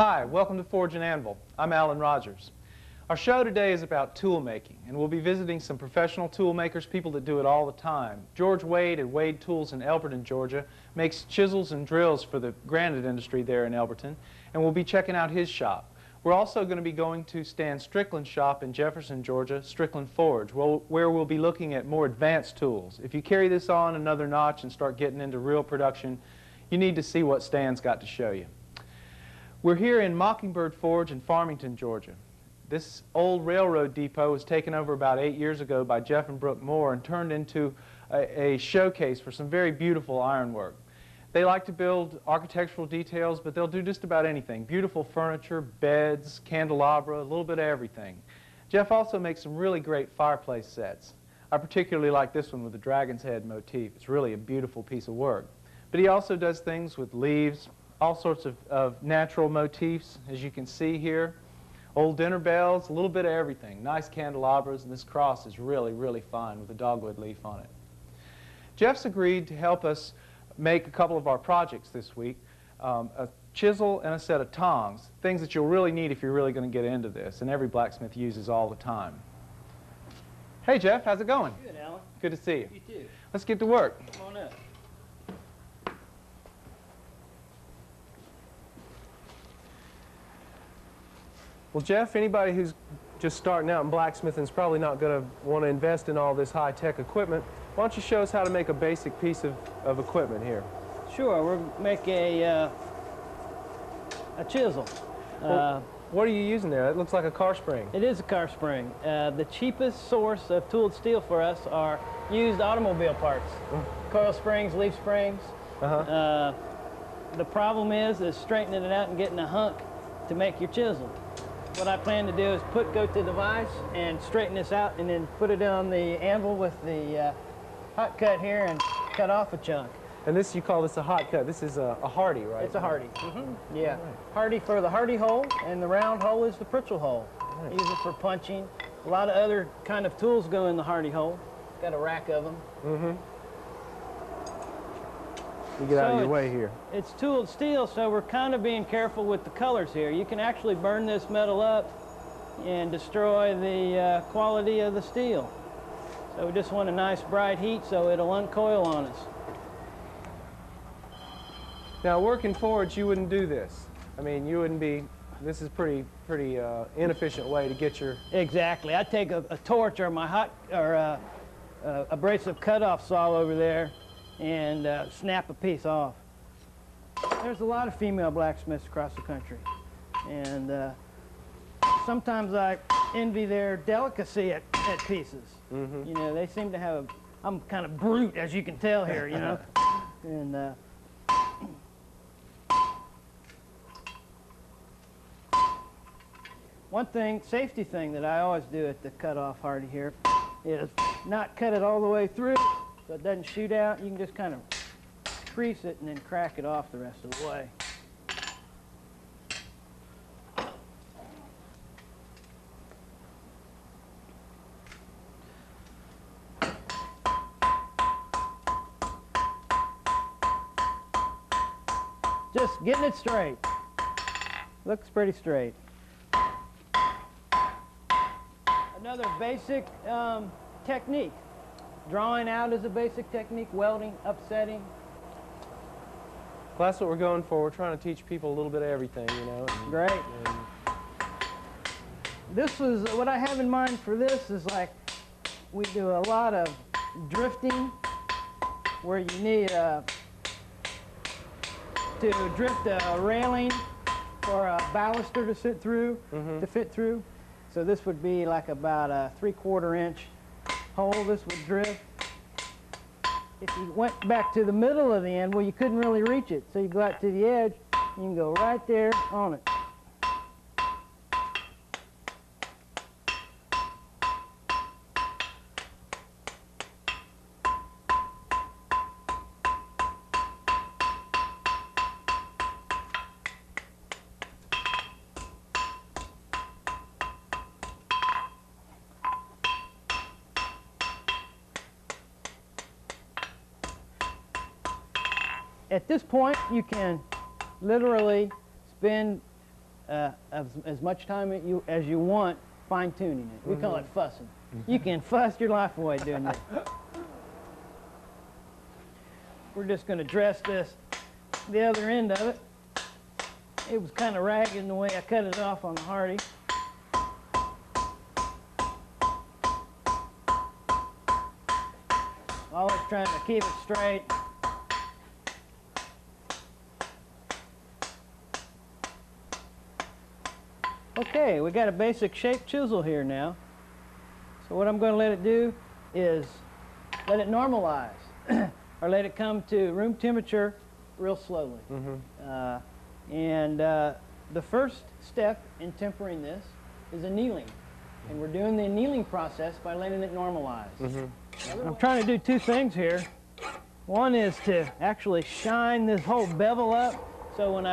Hi, welcome to Forge and Anvil. I'm Alan Rogers. Our show today is about tool making, and we'll be visiting some professional tool makers, people that do it all the time. George Wade at Wade Tools in Elberton, Georgia, makes chisels and drills for the granite industry there in Elberton, and we'll be checking out his shop. We're also going to be going to Stan Strickland's shop in Jefferson, Georgia, Strickland Forge, where we'll be looking at more advanced tools. If you carry this on another notch and start getting into real production, you need to see what Stan's got to show you. We're here in Mockingbird Forge in Farmington, Georgia. This old railroad depot was taken over about 8 years ago by Jeff and Brooke Moore and turned into a showcase for some very beautiful ironwork. They like to build architectural details, but they'll do just about anything. Beautiful furniture, beds, candelabra, a little bit of everything. Jeff also makes some really great fireplace sets. I particularly like this one with the dragon's head motif. It's really a beautiful piece of work. But he also does things with leaves, all sorts of natural motifs, as you can see here. Old dinner bells, a little bit of everything. Nice candelabras, and this cross is really, really fine with a dogwood leaf on it. Jeff's agreed to help us make a couple of our projects this week, a chisel and a set of tongs, things that you'll really need if you're really going to get into this, and every blacksmith uses all the time. Hey Jeff, how's it going? Good, Alan. Good to see you. You too. Let's get to work. Come on up. Well, Jeff, anybody who's just starting out in blacksmithing is probably not going to want to invest in all this high-tech equipment. Why don't you show us how to make a basic piece of equipment here? Sure, we'll make a chisel. Well, what are you using there? It looks like a car spring. It is a car spring. The cheapest source of tooled steel for us are used automobile parts. Coil springs, leaf springs. The problem is straightening it out and getting a hunk to make your chisel. What I plan to do is go to the vise and straighten this out and then put it on the anvil with the hot cut here and cut off a chunk. And this, you call this a hot cut. This is a hardy, right? It's a hardy. Yeah. Right. Hardy for the hardy hole, and the round hole is the Pritchel hole. Right. Use it for punching. A lot of other kind of tools go in the hardy hole. Got a rack of them. You get out of your way here. It's tooled steel, so we're kind of being careful with the colors here. You can actually burn this metal up and destroy the quality of the steel. So we just want a nice bright heat so it'll uncoil on us. Now, working forge, you wouldn't do this. I mean, you wouldn't be. This is pretty inefficient way to get your. Exactly. I take a torch or my abrasive cutoff saw over there and snap a piece off. There's a lot of female blacksmiths across the country, and sometimes I envy their delicacy at pieces. You know, they seem to have I'm kind of brute, as you can tell here, you know. And one safety thing that I always do at the cutoff hardy here is not cut it all the way through so it doesn't shoot out. You can just kind of crease it and then crack it off the rest of the way. Just getting it straight. Looks pretty straight. Another basic technique. Drawing out is a basic technique, welding, upsetting. Well, that's what we're going for. We're trying to teach people a little bit of everything, you know. Great. This is what I have in mind for this is like we do a lot of drifting where you need to drift a railing or a baluster to sit through, to fit through. So this would be like about a 3/4 inch hole this would drift. If you went back to the middle of the end, well, you couldn't really reach it. So you go out to the edge, you can go right there on it. At this point, you can literally spin as much time as you want fine-tuning it. We call it fussing. You can fuss your life away doing this. We're just going to dress this, the other end of it. It was kind of ragged in the way I cut it off on the Hardy. Always trying to keep it straight. Okay, we got a basic shape chisel here now. So what I'm going to let it do is let it normalize or let it come to room temperature real slowly. The first step in tempering this is annealing. And we're doing the annealing process by letting it normalize. I'm trying to do two things here. One is to actually shine this whole bevel up, so when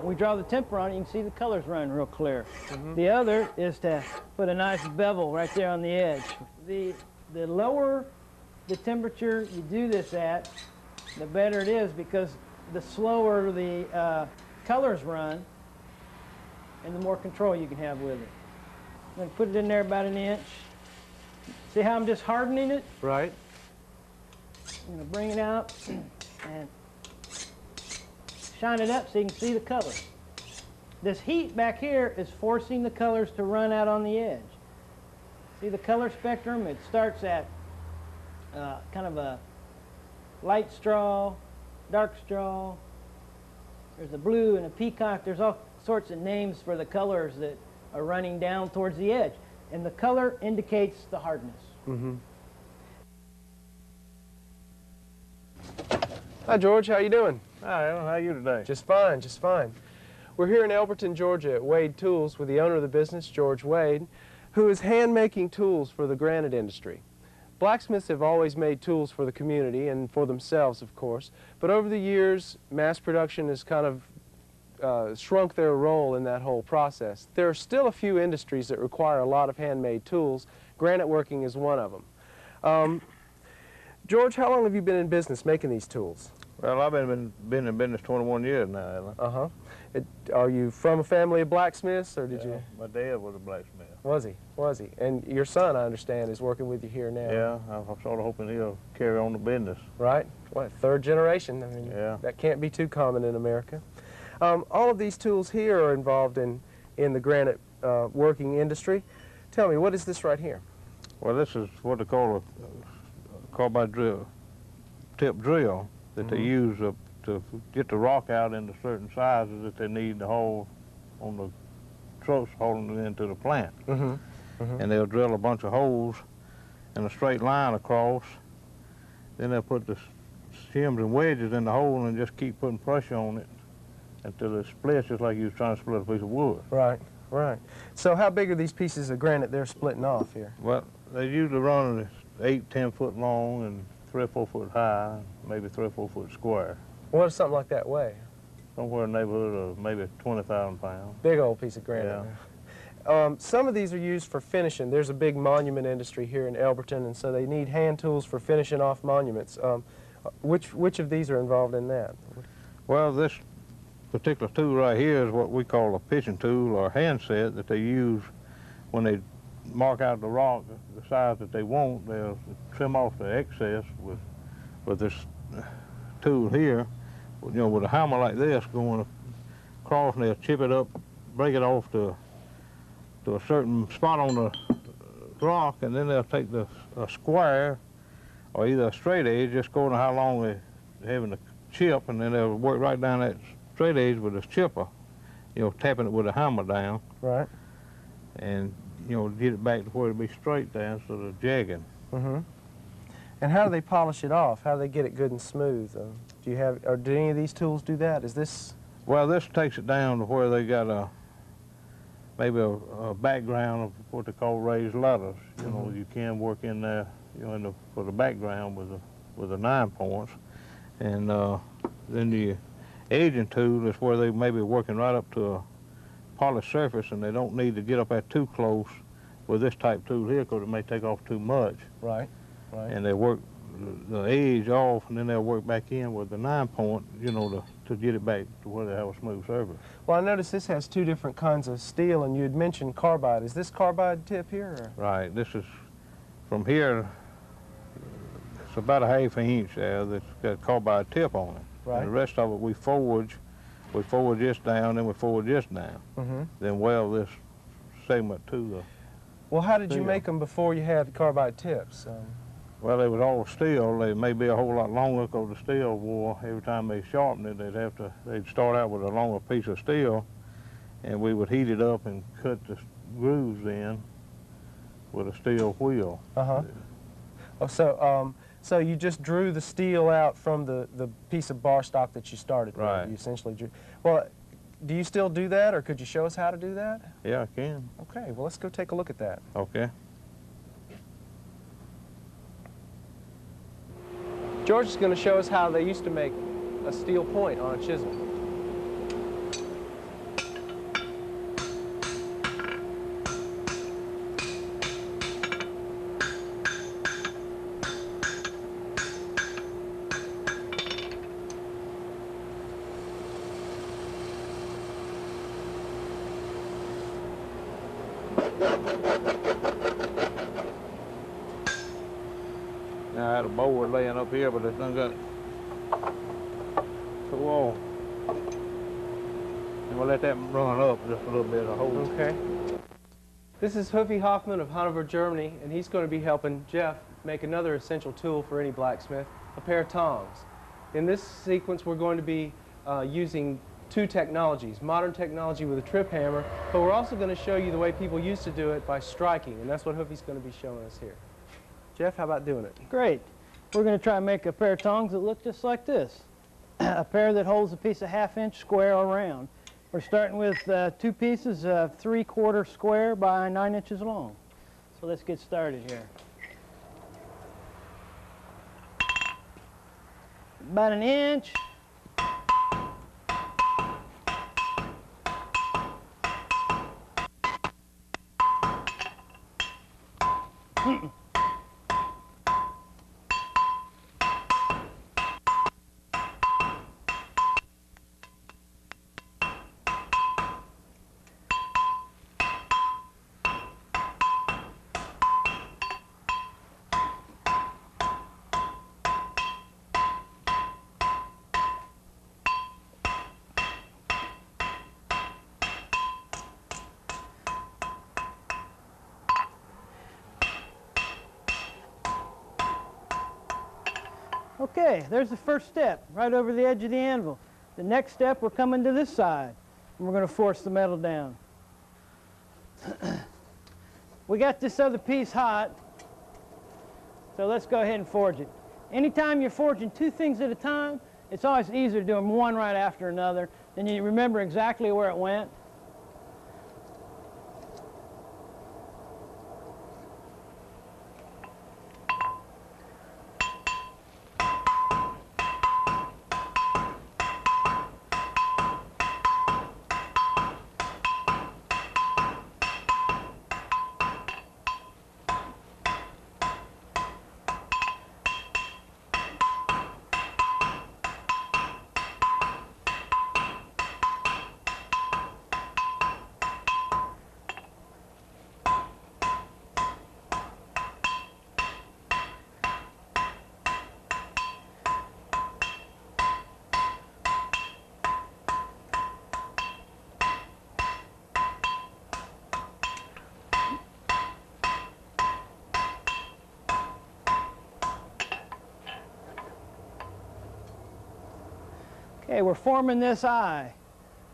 we draw the temper on it, you can see the colors run real clear. The other is to put a nice bevel right there on the edge. The lower the temperature you do this at, the better it is, because the slower the colors run and the more control you can have with it. I'm going to put it in there about 1 inch. See how I'm just hardening it? Right. I'm going to bring it out and shine it up so you can see the color. This heat back here is forcing the colors to run out on the edge. See the color spectrum? It starts at kind of a light straw, dark straw. There's a blue and a peacock. There's all sorts of names for the colors that are running down towards the edge. And the color indicates the hardness. Hi, George. How you doing? Hi, Alan. How are you today? Just fine, just fine. We're here in Elberton, Georgia at Wade Tools with the owner of the business, George Wade, who is hand-making tools for the granite industry. Blacksmiths have always made tools for the community and for themselves, of course, but over the years, mass production has kind of shrunk their role in that whole process. There are still a few industries that require a lot of handmade tools. Granite working is one of them. George, how long have you been in business making these tools? Well, I've been in business 21 years now, Alan. Are you from a family of blacksmiths, or did you? My dad was a blacksmith. Was he? Was he? And your son, I understand, is working with you here now. Yeah, I'm sort of hoping he'll carry on the business. Right? What, third generation? I mean, yeah. That can't be too common in America. All of these tools here are involved in the granite working industry. Tell me, what is this right here? Well, this is what they call a carbide drill, tip drill that they use to get the rock out into certain sizes that they need to hold on the trucks holding it into the plant. And they'll drill a bunch of holes in a straight line across. Then they'll put the shims and wedges in the hole and just keep putting pressure on it until it splits, just like you was trying to split a piece of wood. Right, right. So how big are these pieces of granite they're splitting off here? Well, they usually run 8, 10 foot long and 3 or 4 foot high, maybe 3 or 4 foot square. What does something like that weigh? Somewhere in the neighborhood of maybe 20,000 pounds. Big old piece of granite. Yeah. Some of these are used for finishing. There's a big monument industry here in Elberton, and so they need hand tools for finishing off monuments. Which of these are involved in that? Well, this particular tool right here is what we call a pitching tool or handset that they use when they mark out the rock the size that they want. They'll trim off the excess with this tool here, you know, with a hammer like this going across, and they'll chip it up, break it off to a certain spot on the rock, and then they'll take a square or either a straight edge, just going to how long they're having the chip, and then they'll work right down that straight edge with a chipper, you know, tapping it with a hammer down. Right. And, you know, get it back to where it'll be straight down instead of jagging. And how do they polish it off? How do they get it good and smooth? Do you have, or do any of these tools do that? Is this? Well, this takes it down to where they got maybe a background of what they call raised letters. You know, you can work in there, you know, for the background with the 9 points, and then the edging tool is where they may be working right up to a polished surface, and they don't need to get up there too close with this type tool here because it may take off too much. Right, right. And they work the edge off, and then they'll work back in with the 9 point, you know, to get it back to where they have a smooth surface. Well, I noticed this has two different kinds of steel, and you had mentioned carbide. Is this carbide tip here? Or? Right, this is from here, it's about a ½ inch there that's got a carbide tip on it. Right. And the rest of it we forge this down, then we forge this down. Mm-hmm. Then weld this segment to the, Well, how did you Steel. make them before you had carbide tips? well, they was all steel. They may be a whole lot longer because the steel wore, every time they sharpened it, they'd start out with a longer piece of steel, and we would heat it up and cut the grooves in with a steel wheel. Uh-huh. Oh, so you just drew the steel out from the piece of bar stock that you started with. Right. You essentially drew. Well, do you still do that, or could you show us how to do that? Yeah, I can. Okay, well, let's go take a look at that. Okay. George is going to show us how they used to make a steel point on a chisel. Now I had a board laying up here, but it's done got the wall. And we'll let that run up just a little bit of hold. Okay. This is Hoofy Hoffman of Hanover, Germany, and he's going to be helping Jeff make another essential tool for any blacksmith, a pair of tongs. In this sequence, we're going to be using two technologies, modern technology with a trip hammer, but we're also going to show you the way people used to do it by striking, and that's what Hoofy's going to be showing us here. Jeff, how about doing it? Great. We're going to try and make a pair of tongs that look just like this. A pair that holds a piece of ½ inch square or round. We're starting with two pieces of 3/4 square by 9 inches long. So let's get started here. About 1 inch. Okay, there's the first step, right over the edge of the anvil. The next step, we're coming to this side, and we're going to force the metal down. We got this other piece hot, so let's go ahead and forge it. Anytime you're forging two things at a time, it's always easier to do them one right after another. Then you remember exactly where it went. Okay, we're forming this eye.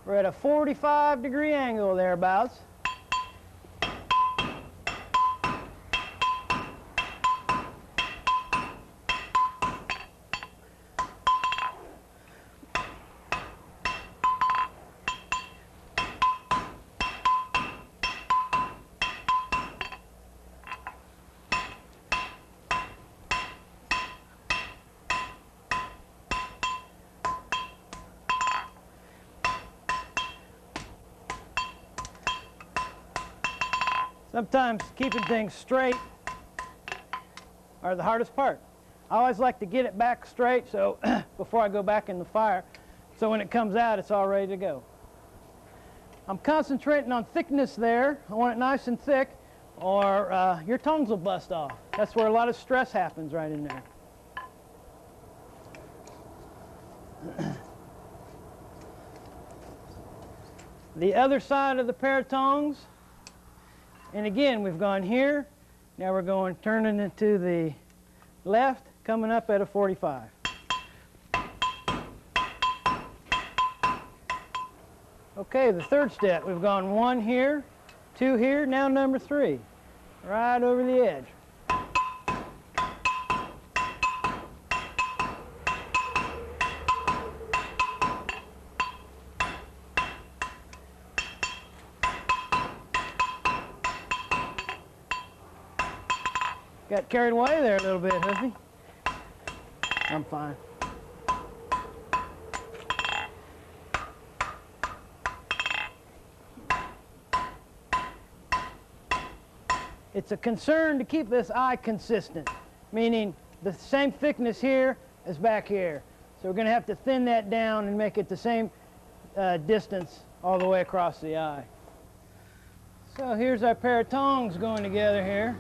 We're at a 45-degree angle thereabouts. Sometimes keeping things straight are the hardest part. I always like to get it back straight, so before I go back in the fire, So when it comes out, it's all ready to go. I'm concentrating on thickness there. I want it nice and thick, or your tongues will bust off. That's where a lot of stress happens, right in there. The other side of the pair of tongs, and again, we've gone here. Now we're going, turning it to the left, coming up at a 45. Okay, the third step, we've gone 1 here, 2 here, now number 3, right over the edge. Got carried away there a little bit, Hoofy. I'm fine. It's a concern to keep this eye consistent, meaning the same thickness here as back here. So we're going to have to thin that down and make it the same distance all the way across the eye. So here's our pair of tongs going together here.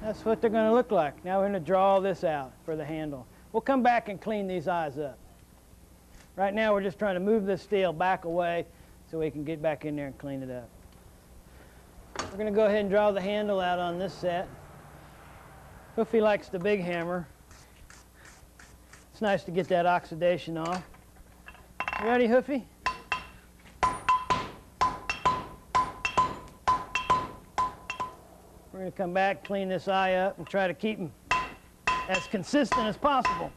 That's what they're going to look like. Now we're going to draw this out for the handle. We'll come back and clean these eyes up. Right now we're just trying to move this steel back away so we can get back in there and clean it up. We're going to go ahead and draw the handle out on this set. Hoofy likes the big hammer. It's nice to get that oxidation off. You ready, Hoofy? We're going to come back, clean this eye up, and try to keep them as consistent as possible.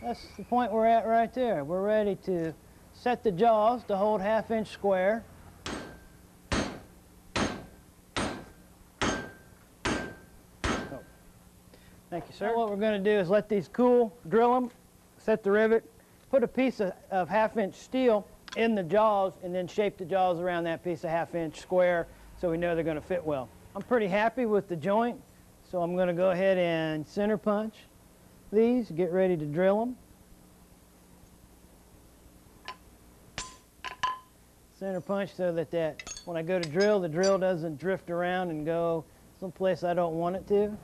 That's the point we're at right there. We're ready to set the jaws to hold 1/2 inch square. Thank you, sir. Now what we're going to do is let these cool, drill them, set the rivet, put a piece of 1/2 inch steel in the jaws, and then shape the jaws around that piece of 1/2 inch square so we know they're going to fit well. I'm pretty happy with the joint, so I'm going to go ahead and center punch these, get ready to drill them. Center punch so that when I go to drill, the drill doesn't drift around and go someplace I don't want it to.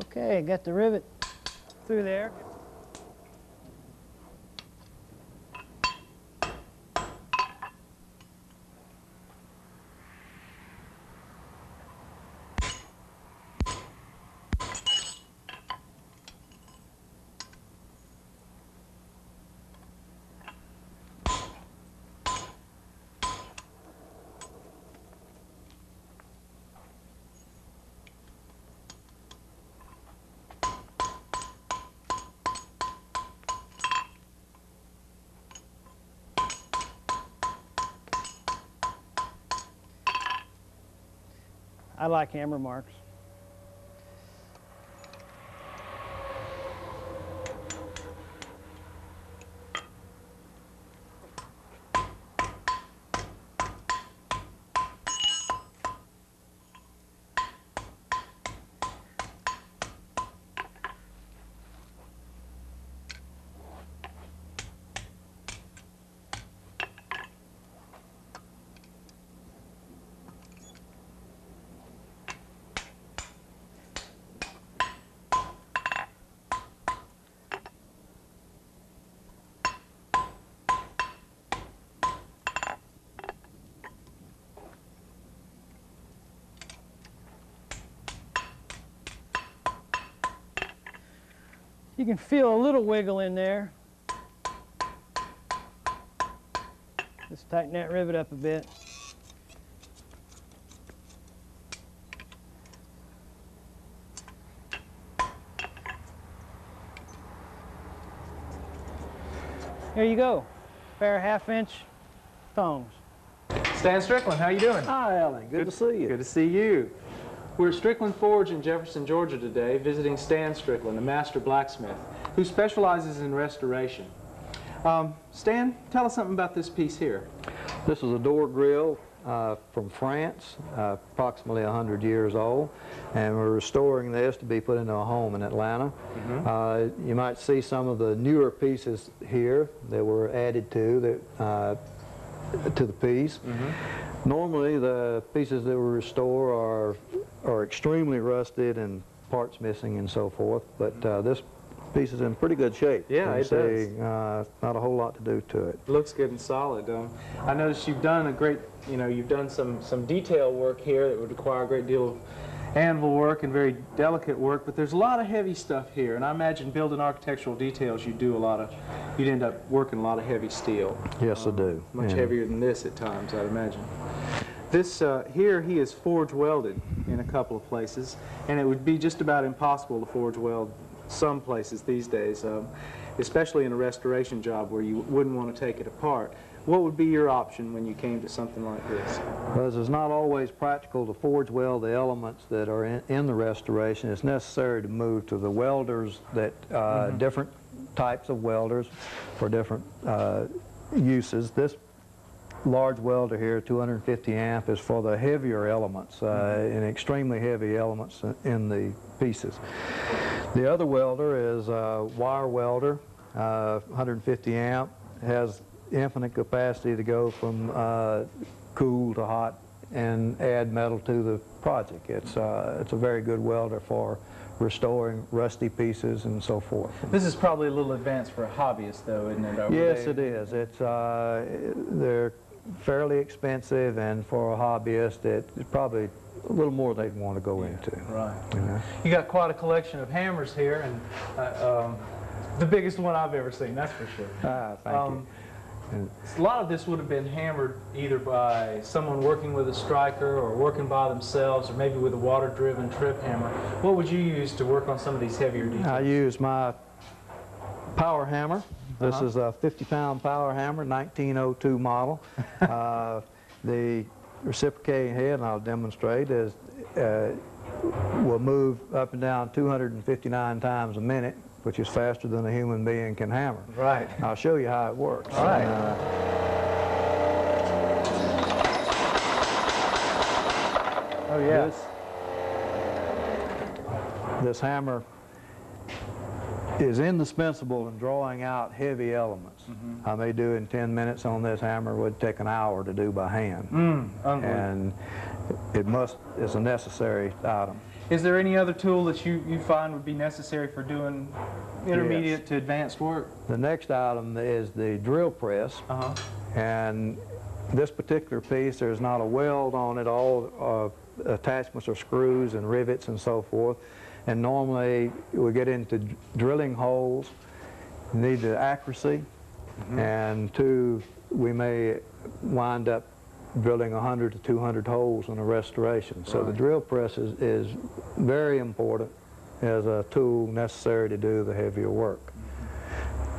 Okay, got the rivet through there. I like hammer marks. You can feel a little wiggle in there. Just tighten that rivet up a bit. here you go. Pair of 1/2-inch tongs. Stan Strickland, how you doing? Hi, Alan. Good to see you. Good to see you. We're at Strickland Forge in Jefferson, Georgia today, visiting Stan Strickland, a master blacksmith, who specializes in restoration. Stan, tell us something about this piece here. This is a door grill from France, approximately 100 years old, and we're restoring this to be put into a home in Atlanta. You might see some of the newer pieces here that were added to the piece. Normally, the pieces that we restore are extremely rusted and parts missing and so forth, but this piece is in pretty good shape. Yeah, it does. Not a whole lot to do to it. Looks good and solid. I noticed you've done a great, you've done some detail work here that would require a great deal of anvil work and very delicate work, but there's a lot of heavy stuff here, and I imagine building architectural details you'd end up working a lot of heavy steel. Yes, I do. Much heavier than this at times, I'd imagine. This here, he is forge welded in a couple of places, and it would be just about impossible to forge weld some places these days, especially in a restoration job where you wouldn't want to take it apart. What would be your option when you came to something like this? Well, it's not always practical to forge weld the elements that are in the restoration. It's necessary to move to the welders that, different types of welders for different uses. This large welder here, 250 amp, is for the heavier elements, and extremely heavy elements in the pieces. The other welder is a wire welder, 150 amp, has infinite capacity to go from cool to hot and add metal to the project. It's a very good welder for restoring rusty pieces and so forth. This is probably a little advanced for a hobbyist, though, isn't it? Yes, it is. They're fairly expensive, and for a hobbyist, it's probably a little more they'd want to go into. Right. Yeah. You got quite a collection of hammers here, and the biggest one I've ever seen, that's for sure. Thank you. A lot of this would have been hammered either by someone working with a striker or working by themselves, or maybe with a water-driven trip hammer. What would you use to work on some of these heavier details? I use my power hammer. This is a 50-pound power hammer, 1902 model. The reciprocating head, and I'll demonstrate, will move up and down 259 times a minute, which is faster than a human being can hammer. Right. I'll show you how it works. All right. Oh, yeah. This hammer is indispensable in drawing out heavy elements. I may do in 10 minutes on this hammer. It would take an hour to do by hand. And it's a necessary item. Is there any other tool that you find would be necessary for doing intermediate to advanced work? The next item is the drill press. And this particular piece, there's not a weld on it. All attachments are screws and rivets and so forth. And normally we get into drilling holes, need the accuracy, and two, we may wind up drilling 100 to 200 holes in a restoration. So the drill press is very important as a tool necessary to do the heavier work.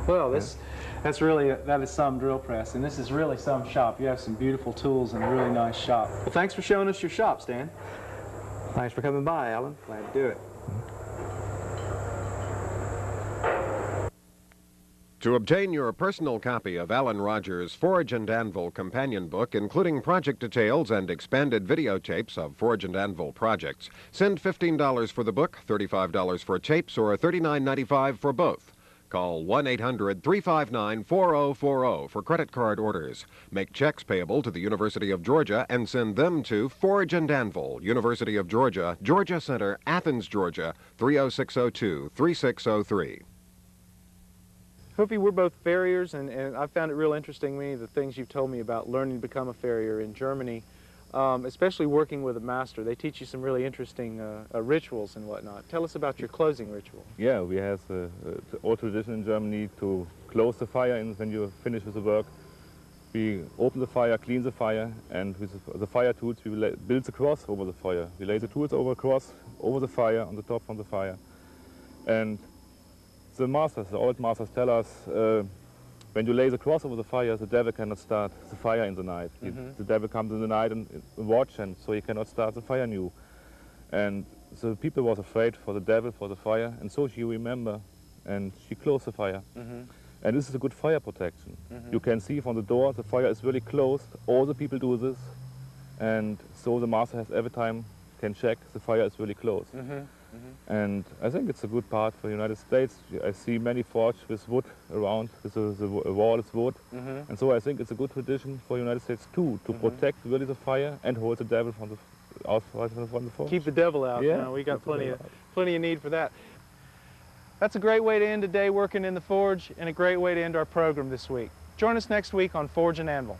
Well, that is some drill press, and this is really some shop. You have some beautiful tools and a really nice shop. Well, thanks for showing us your shop, Stan. Thanks for coming by, Alan. Glad to do it. To obtain your personal copy of Alan Rogers' Forge and Anvil companion book, including project details and expanded videotapes of Forge and Anvil projects, send $15 for the book, $35 for tapes, or $39.95 for both. Call 1-800-359-4040 for credit card orders. Make checks payable to the University of Georgia and send them to Forge and Anvil, University of Georgia, Georgia Center, Athens, Georgia, 30602-3603. Hoopy, we're both farriers, and I found it real interesting, many of the things you've told me about learning to become a farrier in Germany, especially working with a master. They teach you some really interesting rituals and whatnot. Tell us about your closing ritual. Yeah, we have the old tradition in Germany to close the fire when you finish with the work. We open the fire, clean the fire, and with the fire tools we build the cross over the fire. We lay the tools over a cross, over the fire, on the top from the fire. And the masters, the old masters tell us when you lay the cross over the fire, the devil cannot start the fire in the night. The devil comes in the night and watch, and so he cannot start the fire new. And the people was afraid for the devil, for the fire, and so she remember, and she closed the fire. And this is a good fire protection. You can see from the door the fire is really closed. All the people do this, and so the master has every time can check the fire is really closed. And I think it's a good part for the United States. I see many forges with wood around, the wall is wood. And so I think it's a good tradition for the United States too, to protect really the fire and hold the devil from the outside from the forge. Keep the devil out. Yeah, No, we got plenty of need for that. That's a great way to end a day working in the forge and a great way to end our program this week. Join us next week on Forge and Anvil.